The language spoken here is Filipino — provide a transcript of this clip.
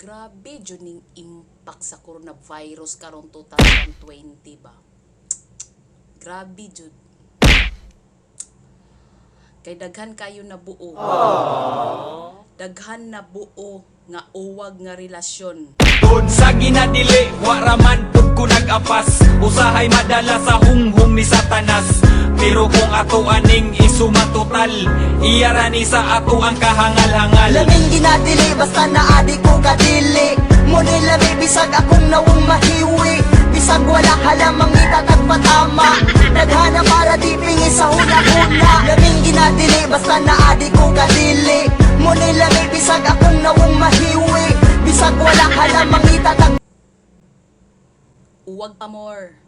Grabe jud ning impact sa coronavirus karon 2020 ba. Grabe jud. Kay daghan kayo na buo. Daghan na buo nga uwag nga relasyon. Tod sa ginadili, waraman pud ko nag-apas. Usahay madala sa hunghong ni Satanas. Pero kung ato aning isumatotal, iyarani sa ato ang kahangal-hangal. Laming ginadili, basta naadi ko kadili. Muni lami, bisag akong nawong mahiwi. Bisag wala halamang itatagpatama. Naghana para di pingi sa huna-huna. Laming ginadili, basta naadi ko kadili. Muni lami, bisag akong nawong mahiwi. Bisag wala halamang itatag. Uwag pa more.